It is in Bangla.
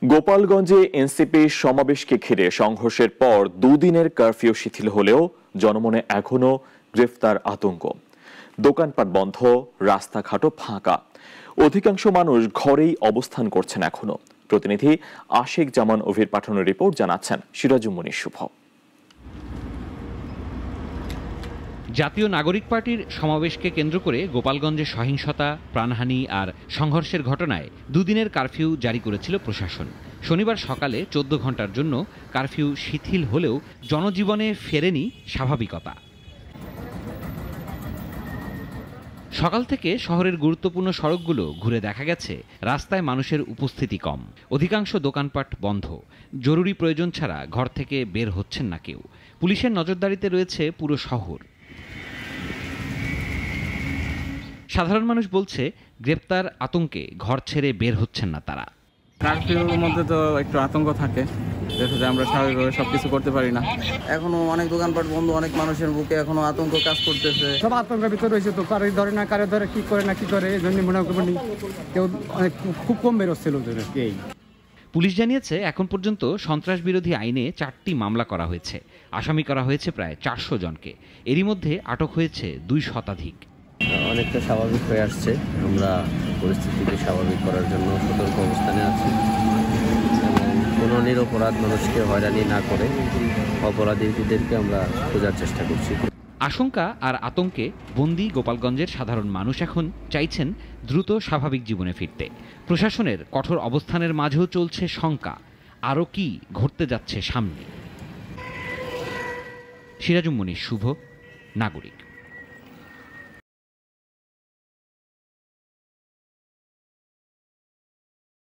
গোপালগঞ্জে এনসিপি সমাবেশকে ঘিরে সংঘর্ষের পর দুদিনের কারফিউ শিথিল হলেও জনমনে এখনো গ্রেফতার আতঙ্ক। দোকানপাট বন্ধ, রাস্তাঘাটও ফাঁকা। অধিকাংশ মানুষ ঘরেই অবস্থান করছেন এখনো। প্রতিনিধি আশিক জামান অভির পাঠানো রিপোর্ট জানাচ্ছেন সিরাজুম শুভ। জাতীয় নাগরিক পার্টির সমাবেশকে কেন্দ্র করে গোপালগঞ্জে সহিংসতা, প্রাণহানি আর সংঘর্ষের ঘটনায় দুদিনের কারফিউ জারি করেছিল প্রশাসন। শনিবার সকালে 14 ঘন্টার জন্য কারফিউ শিথিল হলেও জনজীবনে ফেরেনি স্বাভাবিকতা। সকাল থেকে শহরের গুরুত্বপূর্ণ সড়কগুলো ঘুরে দেখা গেছে রাস্তায় মানুষের উপস্থিতি কম। অধিকাংশ দোকানপাট বন্ধ। জরুরি প্রয়োজন ছাড়া ঘর থেকে বের হচ্ছেন না কেউ। পুলিশের নজরদারিতে রয়েছে পুরো শহর। সাধারণ মানুষ বলছে, গ্রেপ্তার আতঙ্কে ঘর ছেড়ে বের হচ্ছেন না তারা। কারফিউর মধ্যে তো একটু আতঙ্ক থাকে, দেখা যায় আমরা স্বাভাবিকভাবে সবকিছু করতে পারি না। এখনো অনেক দোকানপাট বন্ধ, অনেক মানুষের বুকে এখনো আতঙ্ক কাজ করতেছে। সব আতঙ্কের ভিতরে রয়েছে, তো কারো ধরে না কারো ধরে কি করে না কি করে, এই জন্য মনে করি কেউ খুব কম বেরোচ্ছে লোকদের। পুলিশ জানিয়েছে এখন পর্যন্ত সন্ত্রাস বিরোধী আইনে 4টি মামলা করা হয়েছে। আসামি করা হয়েছে প্রায় 400 জনকে। এরই মধ্যে আটক হয়েছে 2 শতাধিক। অনেকটা স্বাভাবিক হয়ে আসছে। আমরা পরিস্থিতিকে স্বাভাবিক করার জন্য সতর্ক অবস্থানে আছি এবং কোনো নিরপরাধ মানুষকে হয়রানি না করে অপরাধীদেরকে আমরা খোঁজার চেষ্টা করছি। আশঙ্কা আর আতঙ্কে বন্দী গোপালগঞ্জের সাধারণ মানুষ এখন চাইছেন দ্রুত স্বাভাবিক জীবনে ফিরতে। প্রশাসনের কঠোর অবস্থানের মাঝেও চলছে শঙ্কা, আরও কি ঘটতে যাচ্ছে সামনে। সিরাজুম শুভ, নাগরিক।